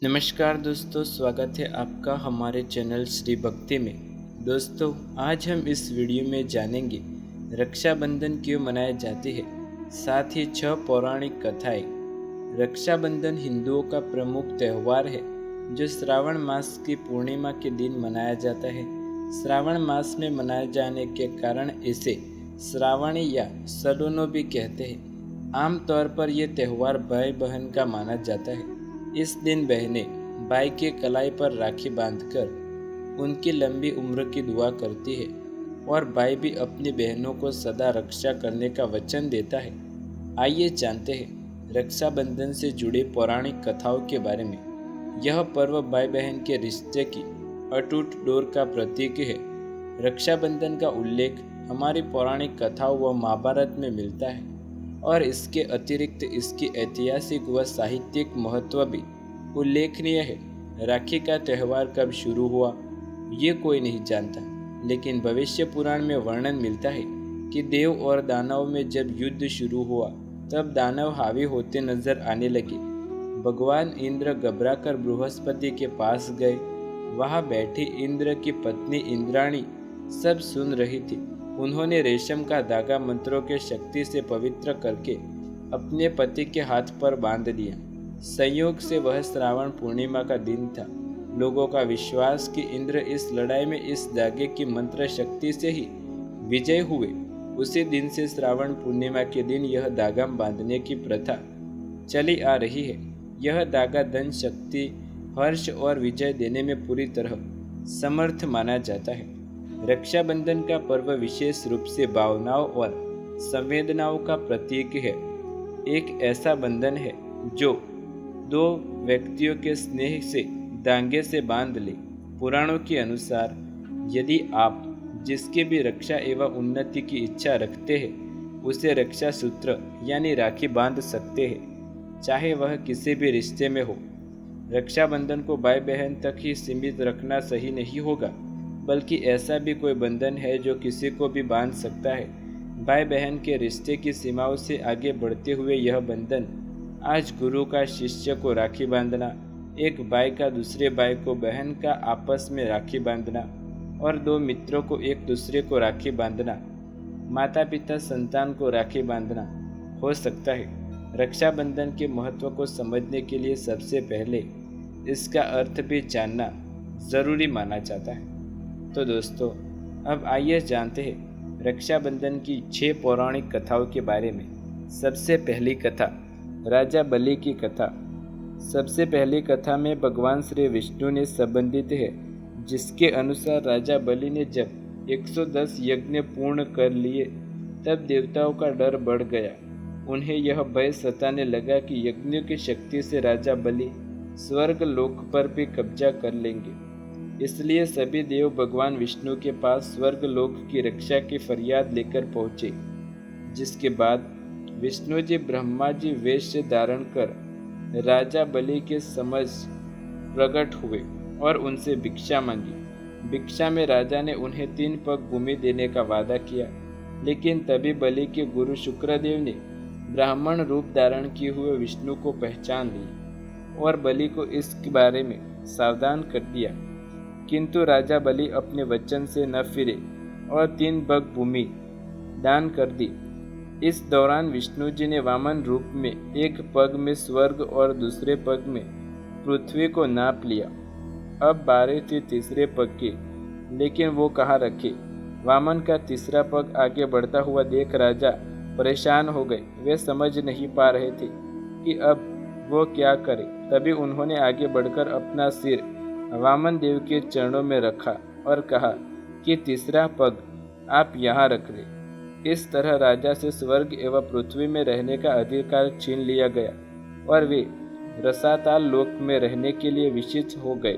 नमस्कार दोस्तों, स्वागत है आपका हमारे चैनल श्री भक्ति में। दोस्तों, आज हम इस वीडियो में जानेंगे रक्षाबंधन क्यों मनाए जाते हैं, साथ ही 6 पौराणिक कथाएं। रक्षाबंधन हिंदुओं का प्रमुख त्यौहार है जो श्रावण मास की पूर्णिमा के दिन मनाया जाता है। श्रावण मास में मनाए जाने के कारण इसे श्रावणी या सलोनो भी कहते हैं। आमतौर पर यह त्यौहार भाई बहन का माना जाता है। इस दिन बहनें भाई के कलाई पर राखी बांधकर उनकी लंबी उम्र की दुआ करती है और भाई भी अपनी बहनों को सदा रक्षा करने का वचन देता है। आइए जानते हैं रक्षाबंधन से जुड़ी पौराणिक कथाओं के बारे में। यह पर्व भाई बहन के रिश्ते की अटूट डोर का प्रतीक है। रक्षाबंधन का उल्लेख हमारी पौराणिक कथाओं व महाभारत में मिलता है और इसके अतिरिक्त इसकी ऐतिहासिक व साहित्यिक महत्व भी उल्लेखनीय है। राखी का त्यौहार कब शुरू हुआ ये कोई नहीं जानता, लेकिन भविष्य पुराण में वर्णन मिलता है कि देव और दानव में जब युद्ध शुरू हुआ तब दानव हावी होते नजर आने लगे। भगवान इंद्र घबराकर बृहस्पति के पास गए। वहां बैठी इंद्र की पत्नी इंद्राणी सब सुन रही थी। उन्होंने रेशम का धागा मंत्रों के शक्ति से पवित्र करके अपने पति के हाथ पर बांध दिया। संयोग से वह श्रावण पूर्णिमा का दिन था। लोगों का विश्वास कि इंद्र इस लड़ाई में इस धागे की मंत्र शक्ति से ही विजय हुए। उसी दिन से श्रावण पूर्णिमा के दिन यह धागा बांधने की प्रथा चली आ रही है। यह धागा धन, शक्ति, हर्ष और विजय देने में पूरी तरह समर्थ माना जाता है। रक्षाबंधन का पर्व विशेष रूप से भावनाओं और संवेदनाओं का प्रतीक है। एक ऐसा बंधन है जो दो व्यक्तियों के स्नेह से धागे से बांध ले। पुराणों के अनुसार यदि आप जिसकी भी रक्षा एवं उन्नति की इच्छा रखते हैं उसे रक्षा सूत्र यानी राखी बांध सकते हैं, चाहे वह किसी भी रिश्ते में हो। रक्षाबंधन को भाई बहन तक ही सीमित रखना सही नहीं होगा, बल्कि ऐसा भी कोई बंधन है जो किसी को भी बांध सकता है। भाई बहन के रिश्ते की सीमाओं से आगे बढ़ते हुए यह बंधन आज गुरु का शिष्य को राखी बांधना, एक भाई का दूसरे भाई को, बहन का आपस में राखी बांधना और दो मित्रों को एक दूसरे को राखी बांधना, माता पिता संतान को राखी बांधना हो सकता है। रक्षाबंधन के महत्व को समझने के लिए सबसे पहले इसका अर्थ भी जानना जरूरी माना जाता है। तो दोस्तों, अब आइए जानते हैं रक्षाबंधन की 6 पौराणिक कथाओं के बारे में। सबसे पहली कथा, राजा बलि की कथा। सबसे पहली कथा में भगवान श्री विष्णु ने संबंधित है, जिसके अनुसार राजा बलि ने जब 110 यज्ञ पूर्ण कर लिए तब देवताओं का डर बढ़ गया। उन्हें यह भय सताने लगा कि यज्ञों की शक्ति से राजा बलि स्वर्ग लोक पर भी कब्जा कर लेंगे। इसलिए सभी देव भगवान विष्णु के पास स्वर्ग लोक की रक्षा की फरियाद लेकर पहुंचे, जिसके बाद विष्णु जी ब्रह्मा जी वेश धारण कर राजा बलि के समझ प्रकट हुए और उनसे भिक्षा मांगी। भिक्षा में राजा ने उन्हें 3 पग भूमि देने का वादा किया, लेकिन तभी बलि के गुरु शुक्रदेव ने ब्राह्मण रूप धारण किए हुए विष्णु को पहचान ली और बलि को इस बारे में सावधान कर दिया। किंतु राजा बलि अपने वचन से न फिरे और 3 पग भूमि दान कर दी। इस दौरान विष्णु जी ने वामन रूप में एक पग में स्वर्ग और दूसरे पग में पृथ्वी को नाप लिया। अब बारी थी तीसरे पग की, लेकिन वो कहाँ रखे। वामन का तीसरा पग आगे बढ़ता हुआ देख राजा परेशान हो गए। वे समझ नहीं पा रहे थे कि अब वो क्या करे। तभी उन्होंने आगे बढ़कर अपना सिर वामन देव के चरणों में रखा और कहा कि तीसरा पग आप यहाँ रख ले। इस तरह राजा से स्वर्ग एवं पृथ्वी में रहने का अधिकार छीन लिया गया और वे रसाताल लोक में रहने के लिए विशिष्ट हो गए।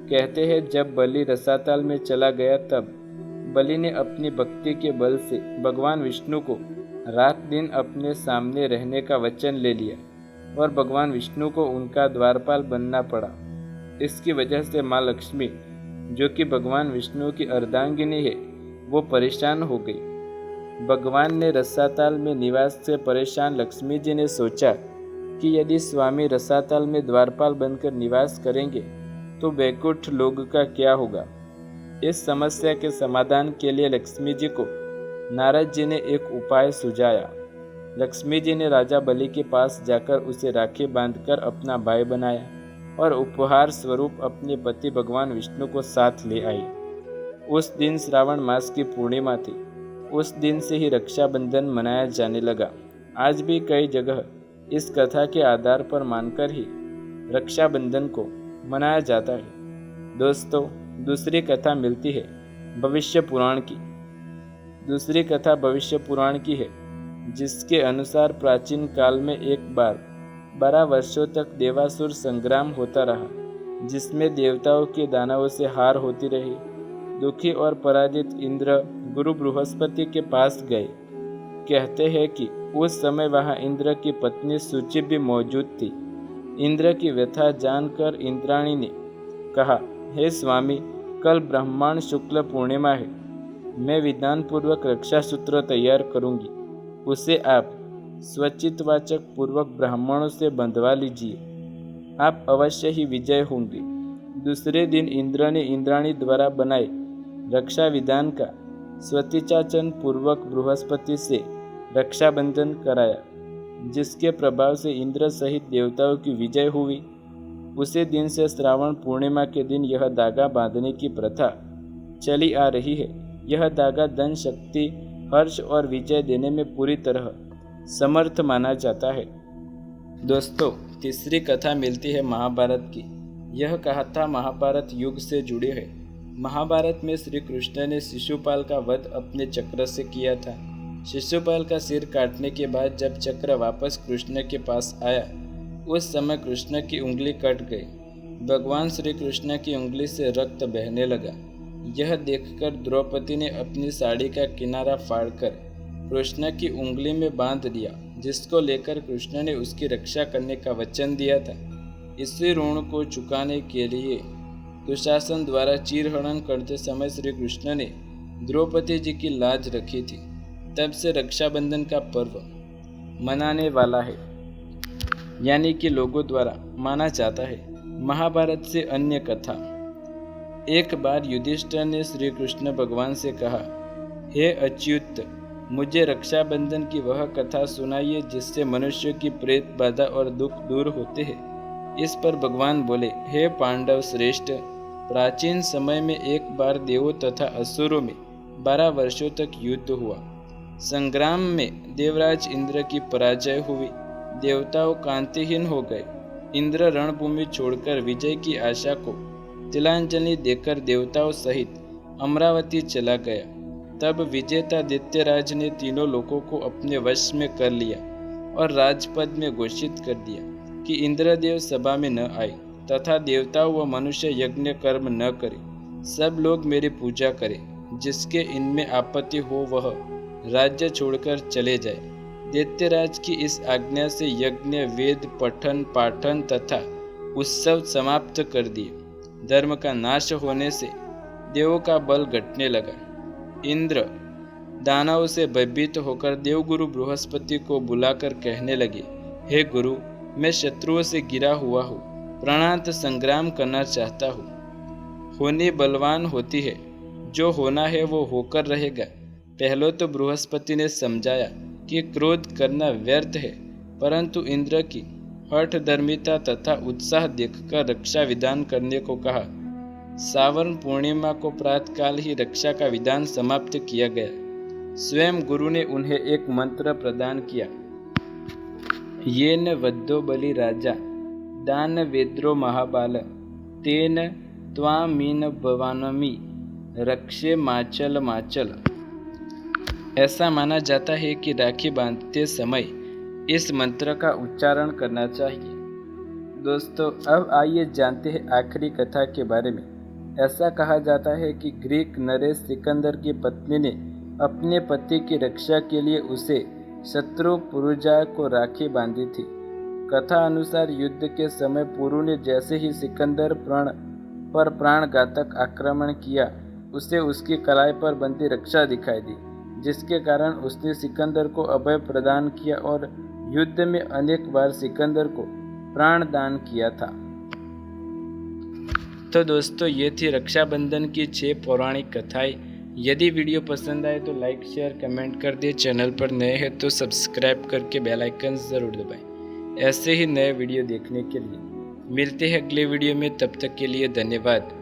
कहते हैं जब बलि रसाताल में चला गया तब बलि ने अपनी भक्ति के बल से भगवान विष्णु को रात दिन अपने सामने रहने का वचन ले लिया और भगवान विष्णु को उनका द्वारपाल बनना पड़ा। इसकी वजह से माँ लक्ष्मी, जो कि भगवान विष्णु की अर्धांगिनी है, वो परेशान हो गई। भगवान ने रसाताल में निवास से परेशान लक्ष्मी जी ने सोचा कि यदि स्वामी रसातल में द्वारपाल बनकर निवास करेंगे तो वैकुंठ लोक का क्या होगा। इस समस्या के समाधान के लिए लक्ष्मी जी को नारद जी ने एक उपाय सुझाया। लक्ष्मी जी ने राजा बलि के पास जाकर उसे राखी बांधकर अपना भाई बनाया और उपहार स्वरूप अपने पति भगवान विष्णु को साथ ले आई। उस दिन श्रावण मास की पूर्णिमा थी। उस दिन से ही रक्षाबंधन मनाया जाने लगा। आज भी कई जगह इस कथा के आधार पर मानकर ही रक्षाबंधन को मनाया जाता है। दोस्तों, दूसरी कथा मिलती है भविष्य पुराण की। दूसरी कथा भविष्य पुराण की है, जिसके अनुसार प्राचीन काल में एक बार 12 वर्षों तक देवासुर संग्राम होता रहा, जिसमें देवताओं के दानवों से हार होती रही। दुखी और पराजित इंद्र गुरु बृहस्पति के पास गए। कहते हैं कि उस समय वहां इंद्र की पत्नी सूची भी मौजूद थी। इंद्र की व्यथा जानकर इंद्राणी ने कहा, हे स्वामी, कल ब्रह्मांड शुक्ल पूर्णिमा है। मैं विधान पूर्वक रक्षा सूत्र तैयार करूंगी। उसे आप स्वचितवाचक पूर्वक ब्राह्मणों से बंधवा लीजिए। आप अवश्य ही विजय होंगे। दूसरे दिन इंद्र ने इंद्राणी द्वारा बनाए रक्षा विधान का स्वतिचाचन पूर्वक बृहस्पति से रक्षाबंधन कराया, जिसके प्रभाव से इंद्र सहित देवताओं की विजय हुई। उसी दिन से श्रावण पूर्णिमा के दिन यह धागा बांधने की प्रथा चली आ रही है। यह धागा धन, शक्ति, हर्ष और विजय देने में पूरी तरह समर्थ माना जाता है। दोस्तों, तीसरी कथा मिलती है महाभारत की। यह कथा महाभारत युग से जुड़ी है। महाभारत में श्री कृष्ण ने शिशुपाल का वध अपने चक्र से किया था। शिशुपाल का सिर काटने के बाद जब चक्र वापस कृष्ण के पास आया, उस समय कृष्ण की उंगली कट गई। भगवान श्री कृष्ण की उंगली से रक्त बहने लगा। यह देखकर द्रौपदी ने अपनी साड़ी का किनारा फाड़कर कृष्ण की उंगली में बांध दिया, जिसको लेकर कृष्ण ने उसकी रक्षा करने का वचन दिया था। इसी ऋण को चुकाने के लिए दुशासन द्वारा चीरहरण करते समय श्री कृष्ण ने द्रौपदी जी की लाज रखी थी। तब से रक्षाबंधन का पर्व मनाने वाला है, यानी कि लोगों द्वारा माना जाता है। महाभारत से अन्य कथा। एक बार युधिष्ठिर ने श्री कृष्ण भगवान से कहा, हे अच्युत, मुझे रक्षाबंधन की वह कथा सुनाइए जिससे मनुष्य की प्रेत बाधा और दुख दूर होते हैं। इस पर भगवान बोले, हे पांडव श्रेष्ठ, प्राचीन समय में एक बार देवों तथा असुरों में 12 वर्षों तक युद्ध हुआ। संग्राम में देवराज इंद्र की पराजय हुई। देवताओं कांतिहीन हो गए। इंद्र रणभूमि छोड़कर विजय की आशा को तिलांजलि देकर देवताओं सहित अमरावती चला गया। तब विजेता दैत्यराज ने तीनों लोगों को अपने वश में कर लिया और राजपद में घोषित कर दिया कि इंद्रदेव सभा में न आए तथा देवताओं व मनुष्य यज्ञ कर्म न करें। सब लोग मेरी पूजा करें। जिसके इनमें आपत्ति हो वह राज्य छोड़कर चले जाए। दैत्यराज की इस आज्ञा से यज्ञ, वेद, पठन पाठन तथा उत्सव समाप्त कर दिए। धर्म का नाश होने से देवों का बल घटने लगा। इंद्र दानवों से भयभीत होकर देवगुरु बृहस्पति को बुलाकर कहने लगे, हे गुरु, मैं शत्रुओं से गिरा हुआ हूँ, प्राणांत संग्राम करना चाहता हूँ। होनी बलवान होती है, जो होना है वो होकर रहेगा। पहले तो बृहस्पति ने समझाया कि क्रोध करना व्यर्थ है, परंतु इंद्र की हठधर्मिता तथा उत्साह देखकर रक्षा विधान करने को कहा। सावन पूर्णिमा को प्रातःकाल ही रक्षा का विधान समाप्त किया गया। स्वयं गुरु ने उन्हें एक मंत्र प्रदान किया, येन वद्धो बलि राजा दान वेद्रो महाबाल तेन त्वामीन भवानमी रक्षे माचल माचल। ऐसा माना जाता है कि राखी बांधते समय इस मंत्र का उच्चारण करना चाहिए। दोस्तों, अब आइए जानते हैं आखिरी कथा के बारे में। ऐसा कहा जाता है कि ग्रीक नरेश सिकंदर की पत्नी ने अपने पति की रक्षा के लिए उसे शत्रु पुरुजा को राखी बांधी थी। कथा अनुसार युद्ध के समय पुरु ने जैसे ही सिकंदर पर प्राणघातक आक्रमण किया, उसे उसकी कलाई पर बंधी रक्षा दिखाई दी, जिसके कारण उसने सिकंदर को अभय प्रदान किया और युद्ध में अनेक बार सिकंदर को प्राण दान किया था। तो दोस्तों, ये थी रक्षाबंधन की 6 पौराणिक कथाएं। यदि वीडियो पसंद आए तो लाइक शेयर कमेंट कर दिए। चैनल पर नए हैं तो सब्सक्राइब करके बेल आइकन ज़रूर दबाएं। ऐसे ही नए वीडियो देखने के लिए मिलते हैं अगले वीडियो में। तब तक के लिए धन्यवाद।